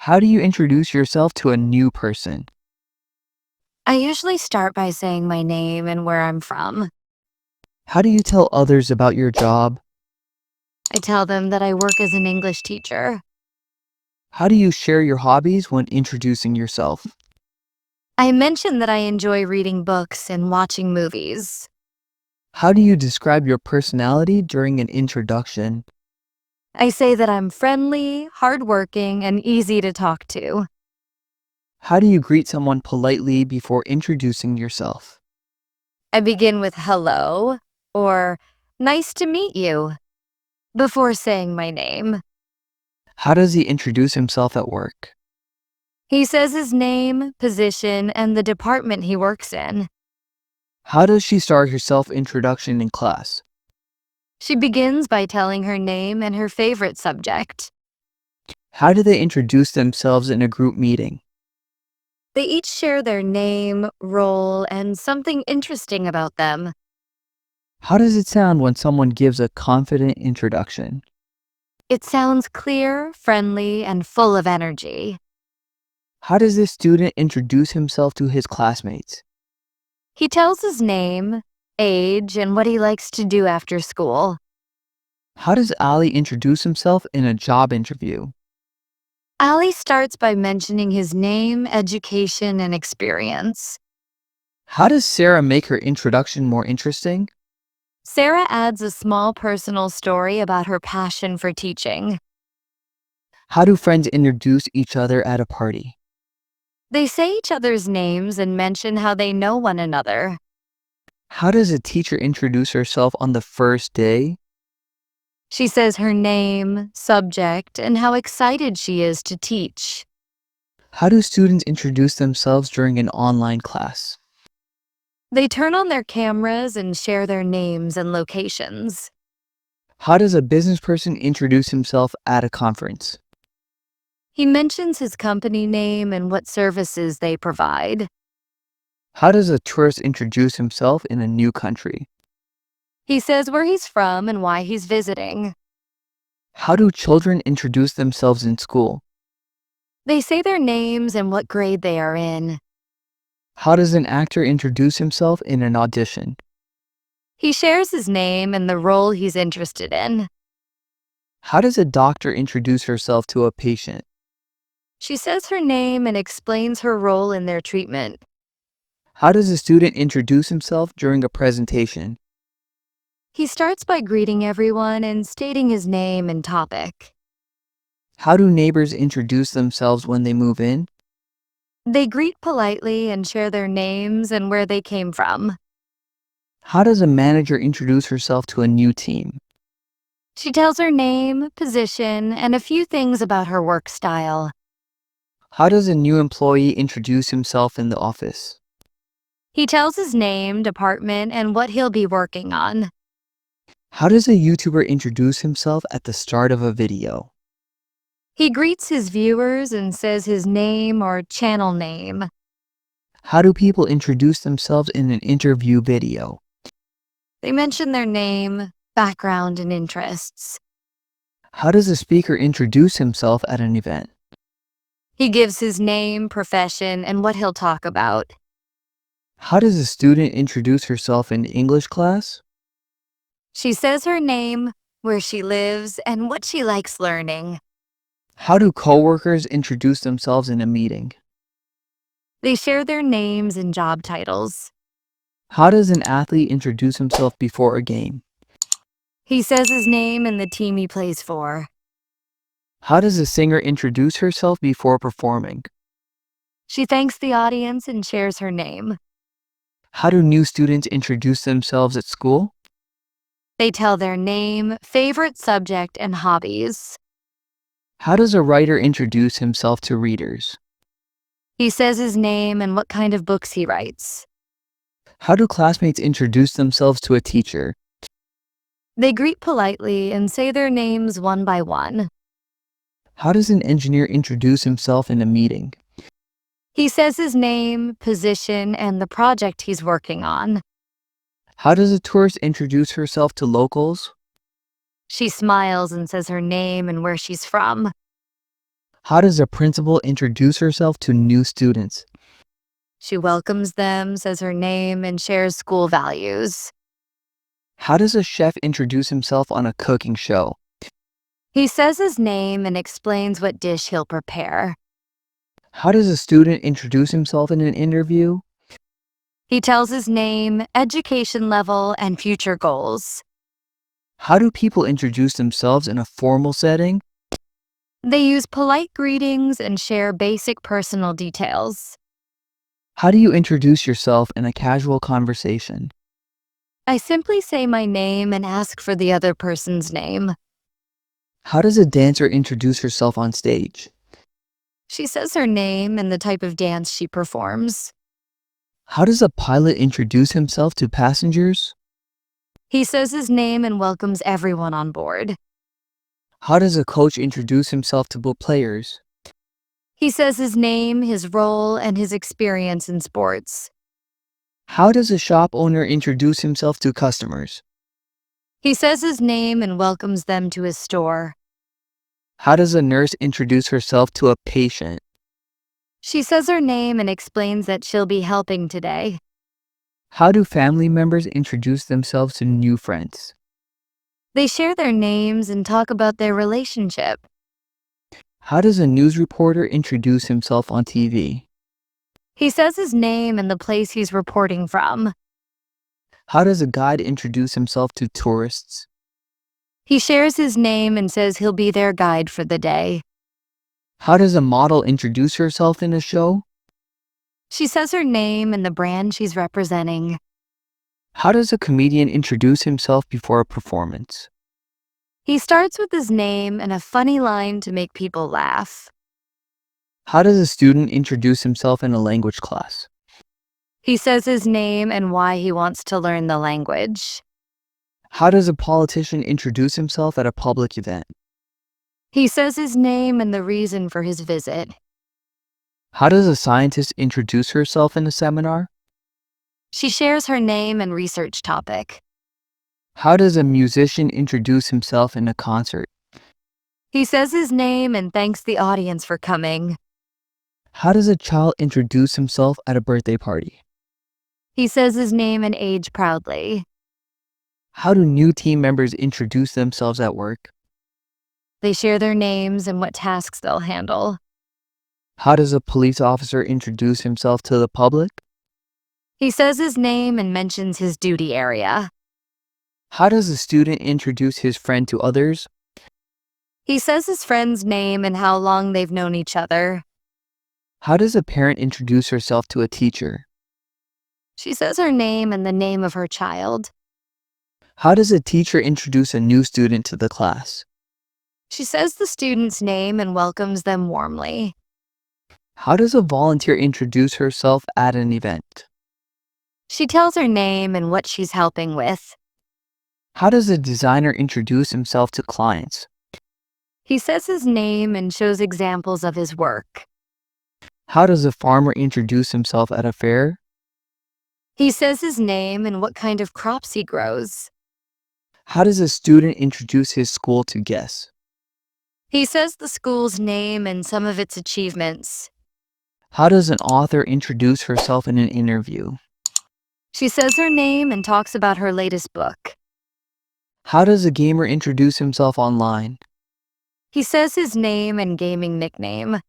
How do you introduce yourself to a new person? I usually start by saying my name and where I'm from. How do you tell others about your job? I tell them that I work as an English teacher. How do you share your hobbies when introducing yourself? I mention that I enjoy reading books and watching movies. How do you describe your personality during an introduction? I say that I'm friendly, hardworking, and easy to talk to. How do you greet someone politely before introducing yourself? I begin with hello or nice to meet you before saying my name. How does he introduce himself at work? He says his name, position, and the department he works in. How does she start her self-introduction in class? She begins by telling her name and her favorite subject. How do they introduce themselves in a group meeting? They each share their name, role, and something interesting about them. How does it sound when someone gives a confident introduction? It sounds clear, friendly, and full of energy. How does this student introduce himself to his classmates? He tells his name, age, and what he likes to do after school. How does Ali introduce himself in a job interview? Ali starts by mentioning his name, education, and experience. How does Sarah make her introduction more interesting? Sarah adds a small personal story about her passion for teaching. How do friends introduce each other at a party? They say each other's names and mention how they know one another. How does a teacher introduce herself on the first day? She says her name, subject, and how excited she is to teach. How do students introduce themselves during an online class? They turn on their cameras and share their names and locations. How does a business person introduce himself at a conference? He mentions his company name and what services they provide. How does a tourist introduce himself in a new country? He says where he's from and why he's visiting. How do children introduce themselves in school? They say their names and what grade they are in. How does an actor introduce himself in an audition? He shares his name and the role he's interested in. How does a doctor introduce herself to a patient? She says her name and explains her role in their treatment. How does a student introduce himself during a presentation? He starts by greeting everyone and stating his name and topic. How do neighbors introduce themselves when they move in? They greet politely and share their names and where they came from. How does a manager introduce herself to a new team? She tells her name, position, and a few things about her work style. How does a new employee introduce himself in the office? He tells his name, department, and what he'll be working on. How does a YouTuber introduce himself at the start of a video? He greets his viewers and says his name or channel name. How do people introduce themselves in an interview video? They mention their name, background, and interests. How does a speaker introduce himself at an event? He gives his name, profession, and what he'll talk about. How does a student introduce herself in English class? She says her name, where she lives, and what she likes learning. How do coworkers introduce themselves in a meeting? They share their names and job titles. How does an athlete introduce himself before a game? He says his name and the team he plays for. How does a singer introduce herself before performing? She thanks the audience and shares her name. How do new students introduce themselves at school? They tell their name, favorite subject, and hobbies. How does a writer introduce himself to readers? He says his name and what kind of books he writes. How do classmates introduce themselves to a teacher? They greet politely and say their names one by one. How does an engineer introduce himself in a meeting? He says his name, position, and the project he's working on. How does a tourist introduce herself to locals? She smiles and says her name and where she's from. How does a principal introduce herself to new students? She welcomes them, says her name, and shares school values. How does a chef introduce himself on a cooking show? He says his name and explains what dish he'll prepare. How does a student introduce himself in an interview? He tells his name, education level, and future goals. How do people introduce themselves in a formal setting? They use polite greetings and share basic personal details. How do you introduce yourself in a casual conversation? I simply say my name and ask for the other person's name. How does a dancer introduce herself on stage? She says her name and the type of dance she performs. How does a pilot introduce himself to passengers? He says his name and welcomes everyone on board. How does a coach introduce himself to players? He says his name, his role, and his experience in sports. How does a shop owner introduce himself to customers? He says his name and welcomes them to his store. How does a nurse introduce herself to a patient? She says her name and explains that she'll be helping today. How do family members introduce themselves to new friends? They share their names and talk about their relationship. How does a news reporter introduce himself on TV? He says his name and the place he's reporting from. How does a guide introduce himself to tourists? He shares his name and says he'll be their guide for the day. How does a model introduce herself in a show? She says her name and the brand she's representing. How does a comedian introduce himself before a performance? He starts with his name and a funny line to make people laugh. How does a student introduce himself in a language class? He says his name and why he wants to learn the language. How does a politician introduce himself at a public event? He says his name and the reason for his visit. How does a scientist introduce herself in a seminar? She shares her name and research topic. How does a musician introduce himself in a concert? He says his name and thanks the audience for coming. How does a child introduce himself at a birthday party? He says his name and age proudly. How do new team members introduce themselves at work? They share their names and what tasks they'll handle. How does a police officer introduce himself to the public? He says his name and mentions his duty area. How does a student introduce his friend to others? He says his friend's name and how long they've known each other. How does a parent introduce herself to a teacher? She says her name and the name of her child. How does a teacher introduce a new student to the class? She says the student's name and welcomes them warmly. How does a volunteer introduce herself at an event? She tells her name and what she's helping with. How does a designer introduce himself to clients? He says his name and shows examples of his work. How does a farmer introduce himself at a fair? He says his name and what kind of crops he grows. How does a student introduce his school to guests? He says the school's name and some of its achievements. How does an author introduce herself in an interview? She says her name and talks about her latest book. How does a gamer introduce himself online? He says his name and gaming nickname.